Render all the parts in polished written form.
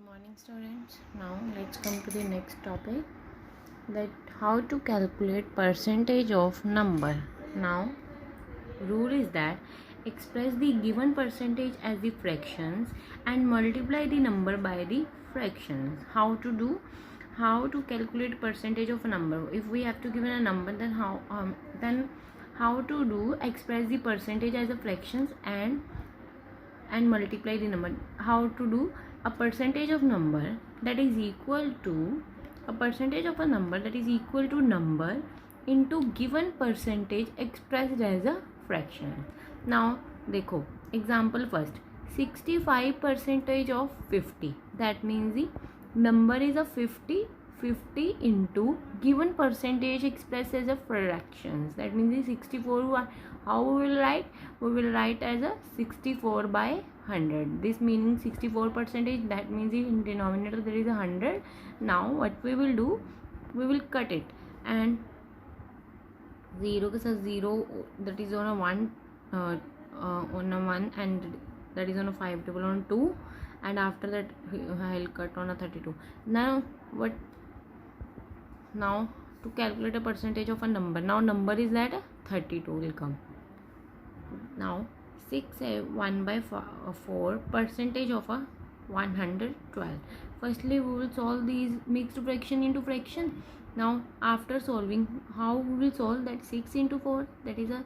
Morning students. Now let's come to the next topic, that how to calculate percentage of number. Now rule is that express the given percentage as the fractions and multiply the number by the fractions. How to calculate percentage of a number? If we have to given a number, then how to do express the percentage as a fractions and multiply the number. How to do a percentage of number that is equal to a percentage of a number that is equal to number into given percentage expressed as a fraction. Now देखो example first, 65 percentage of 50, that means the number is a 50 into given percentage expressed as a fractions, that means the 64. How we will write? We will write as a 64 by 100. This meaning 64 percentage, that means in denominator there is a 100. Now what we will do, we will cut it, and 0 के साथ 0, that is on a 1 on a 1, and that is on a 5 table on 2, and after that I will cut on a 32. Now to calculate a percentage of a number, now number is that 32 will come. Now 6 1 by 4 percentage of a 112. Firstly we will solve these mixed fraction into fraction. Now after solving, how we will solve that? 6 into 4, that is a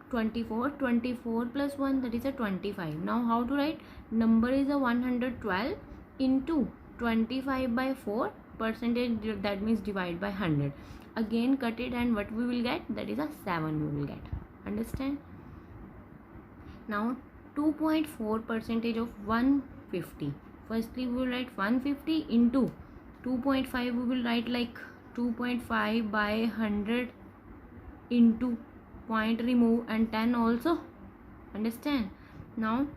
24. 24 plus 1, that is a 25. Now how to write? Number is a 112 into 25 by 4 percentage, that means divide by 100. Again cut it, and what we will get? That is a 7 we will get. Understand? Now 2.4 percentage of 150. Firstly we will write 150 into 2.5. we will write like 2.5 by 100 into point remove and 10 also. Understand? Now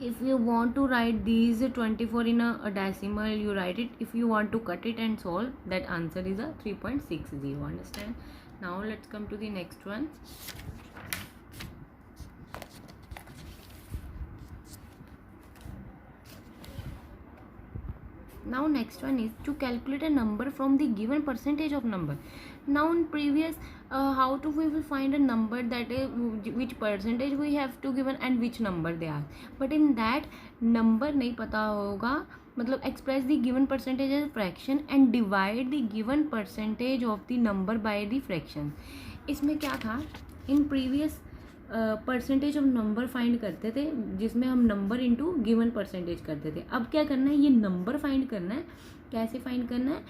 if you want to write these 24 in a decimal, you write it. If you want to cut it and solve, that answer is a 3.60. Understand? Now let's come to the next one. Now next one is to calculate a number from the given percentage of number. Now in previous how to we will find a number, that is which percentage we have to given and which number they are, but in that number नहीं पता होगा, मतलब express the given percentage as a fraction and divide the given percentage of the number by the fraction. इसमें क्या था, in previous percentage of number find करते थे, जिसमें हम नंबर इंटू गिवन परसेंटेज करते थे. अब क्या करना है, ये नंबर फाइंड करना है. कैसे फाइंड करना है?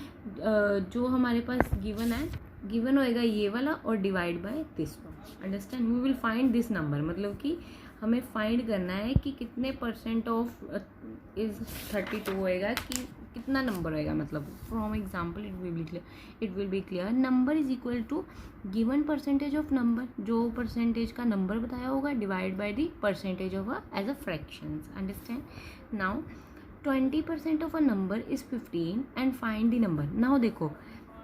जो हमारे पास गिवन है, गिवन होएगा ये वाला और divide by this one. Understand? We will find this number, मतलब कि हमें फाइंड करना है कि कितने परसेंट ऑफ इज 32 होएगा, कि कितना नंबर होएगा. मतलब from example it will be clear. Number is equal to given percentage of number, जो परसेंटेज का नंबर बताया होगा, divide by the percentage of as a fractions. Understand? Now 20% of a number is 15 and find the number. Now देखो,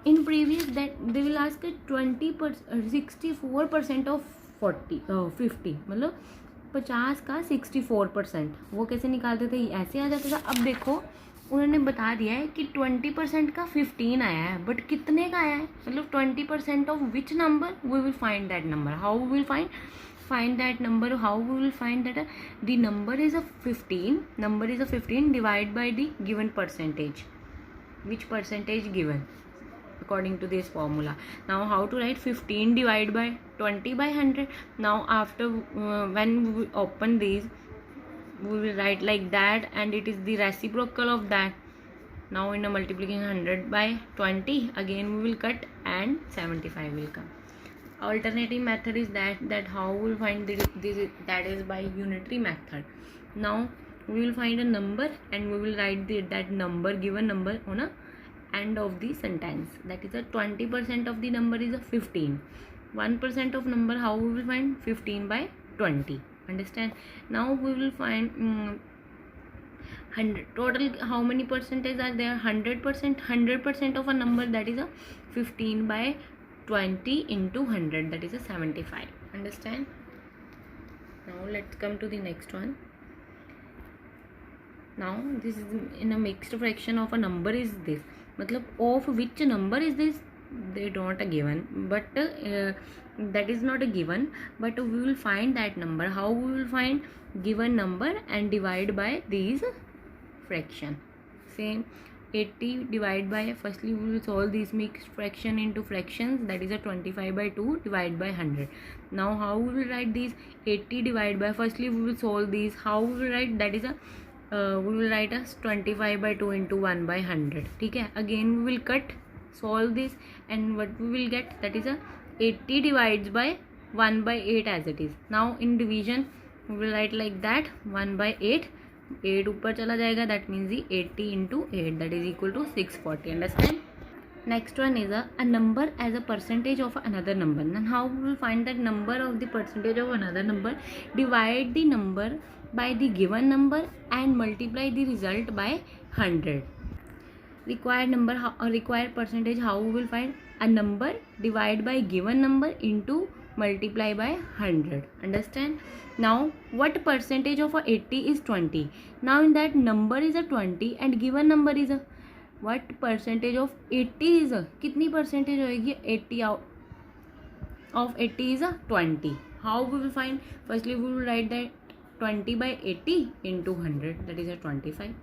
in previous that they will ask 64% of 50, मतलब 50 का 64%. वो कैसे निकालते थे? ऐसे आ जाता था. अब देखो उन्होंने बता दिया है कि 20% का 15 आया है, बट कितने का आया है, मतलब 20% of which number? We will find that number. How we will find that number? How we will find that the number is a 15 divided by the given percentage. Which percentage given according to this formula? Now how to write 15 divided by 20 by 100? Now after when we open these, we will write like that, and it is the reciprocal of that. Now in a multiplication 100 by 20, again we will cut and 75 will come. Alternative method is that how we will find this, that is by unitary method. Now we will find a number and we will write that number, given number, on a end of the sentence. That is a 20% of the number is a 15. 1% of number, how we will find? 15 by 20. Understand? Now we will find 100. Total how many percentage are there? 100%. 100% of a number, that is a 15 by 20 into 100, that is a 75. Understand? Now let's come to the next one. Now this is in a mixed fraction of a number is this, मतलब of which number is this, they don't given, but that is not a given, but we will find that number. How we will find given number and divide by these fraction. Same 80 divide by, firstly we will solve this mixed fraction into fractions, that is a 25 by 2 divide by 100. Now how we will write these 80 divide by, firstly we will solve these, how we will write, that is a we will write as 25 by 2 into 1 by 100. ठीक है, again we will cut, solve this, and what we will get, that is a 80 divides by 1 by 8 as it is. Now in division we will write like that, 1 by 8, 8 ऊपर चला जाएगा, that means the 80 into 8, that is equal to 640. Understand? Next one is a number as a percentage of another number. Then how we will find that number of the percentage of another number? Divide the number by the given number and multiply the result by 100. Required number, required percentage, how we will find? A number divide by given number into multiply by 100. Understand? Now what percentage of a 80 is 20? Now in that number is a 20 and given number is a, what percentage of 80 is a, कितनी percentage होएगी? 80 of 80 is a 20. How we will find? Firstly we will write that 20 by 80 into 100, that is a 25.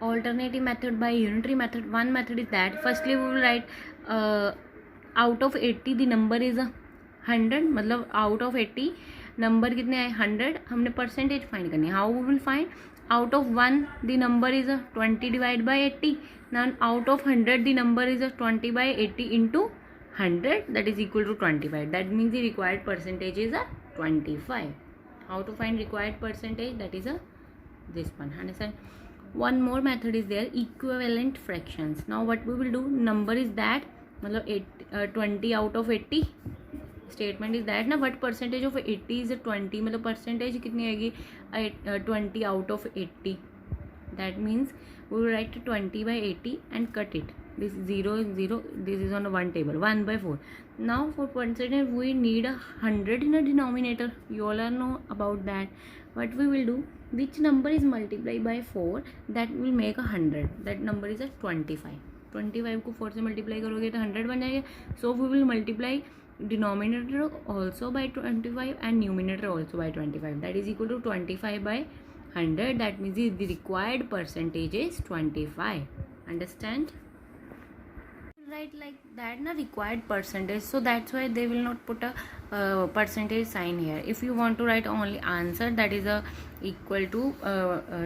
Alternative method by unitary method. One method is that firstly we will write out of 80 the number is a 100, मतलब out of 80 number कितने आए? 100. हमने percentage find करनी है. How we will find? Out of 1 the number is a 20 divided by 80. Now out of 100 the number is a 20 by 80 into 100, that is equal to 25. That means the required percentage is a 25. How to find required percentage? That is a this one. Understand? One more method is there, equivalent fractions. Now what we will do, number is that, मतलब 20 out of 80. Statement is that ना, what percentage of 80 is a 20, मतलब percentage कितनी आएगी? 20 out of 80. That means we will write 20 by 80 and cut it. This 0 is 0, this is on a one table, 1 by 4. Now for percentage we need 100 in a denominator. You all know about that. What we will do, which number is multiplied by 4, that will make 100. That number is a 25. 25 को 4 से multiply करोगे तो 100 बन जाएगा. So we will multiply denominator also by 25 and numerator also by 25. That is equal to 25 by 100. That means the required percentage is 25. Understand? Write like that na, required percentage, so that's why they will not put a percentage sign here. If you want to write only answer, that is a equal to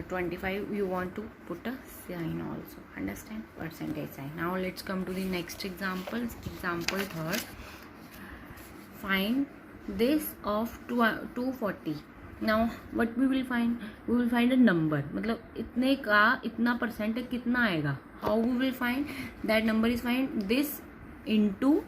25, you want to put a sign also. Understand? Percentage sign. Now let's come to the next examples. Example third, find this of 240. Now what we will find? We will find a number, मतलब इतने का इतना percent कितना आएगा. How we will find? That number is find this into,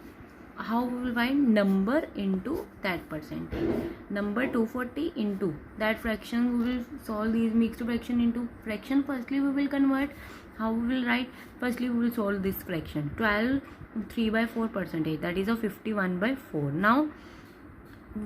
how we will find? Number into that percentage. Number 240 into that fraction. We will solve these mixed fraction into fraction. Firstly we will convert. How we will write? Firstly we will solve this fraction. 12 3 by 4 percentage, that is a 51 by 4. Now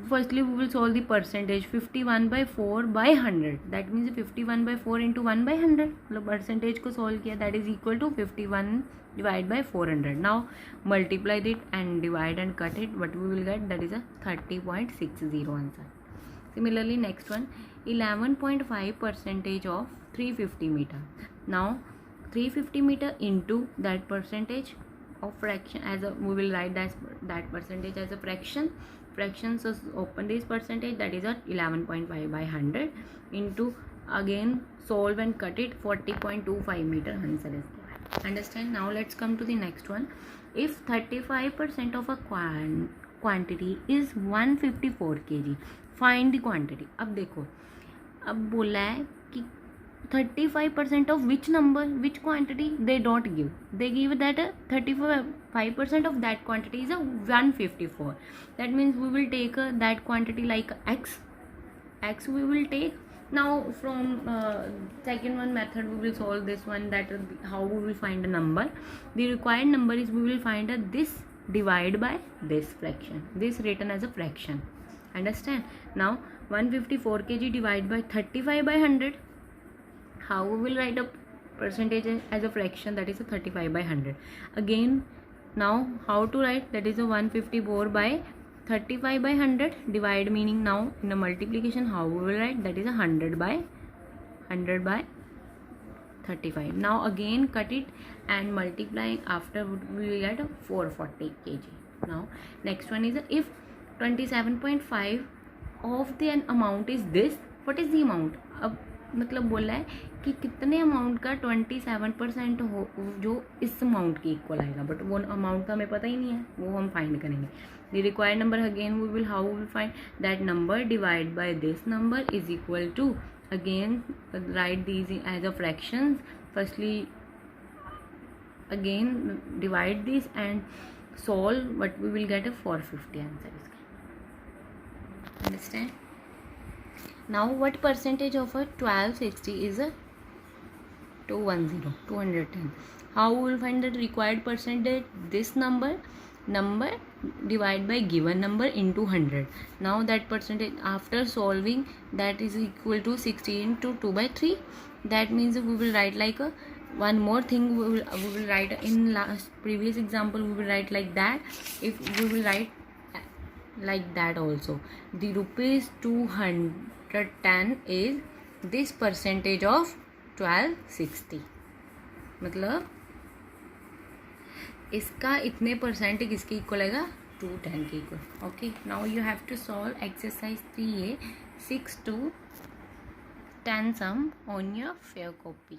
firstly we will solve the percentage. 51 by 4 by 100, that means 51 by 4 into 1 by 100. मतलब percentage को solve किया, that is equal to 51 divided by 400. Now multiply it and divide and cut it. What we will get? That is a 30.60 answer. Similarly next one, 11.5 percentage of 350 meter. Now 350 meter into that percentage of fraction, as a we will write that percentage as a fraction. Fraction, so open this percentage, that is a 11.5 by 100 into, again solve and cut it, 40.25 meter answer is. Understand? Now let's come to the next one. If 35% of a quantity is 154 kg, find the quantity. अब देखो, अब बोला है कि 35% of which number, which quantity? They don't give. They give that 35% of that quantity is a 154. That means we will take that quantity like x. X we will take. Now from second one method we will solve this one, that how we will find a number. The required number is, we will find this divide by this fraction. This written as a fraction. Understand? Now 154 kg divide by 35 by 100. how we will write a percentage as a fraction, that is a 35 by 100. Again, now how to write, that is a 154 by 35 by 100. Divide meaning now in a multiplication how we will write, that is a 100 by 35. Now again cut it and multiplying, after we will get 440 kg. Now next one is if 27.5 of the amount is this, what is the amount. अब मतलब बोला है कि कितने amount का 27% हो जो इस अमाउंट की इक्वल आएगा, बट वो अमाउंट का हमें पता ही नहीं है, वो हम फाइंड करेंगे. The required number again we will, how we will find that number divide by this number is equal to, again write these as a fractions. Firstly again divide this and solve, but we will get a 450 answer. Understand? Now what percentage of a 1260 is a 210? How we will find the required percentage? This number divide by given number into 100. Now that percentage after solving, that is equal to 60 into 2 by 3. That means we will write like a one more thing, we will write in last previous example, we will write like that. If we will write like that also, the rupees 210 is this percentage of 1260. मतलब इसका इतने percent किसके equal आएगा, 210 के equal. Okay, now you have to solve exercise 3A 6 to 10 sum on your fair copy.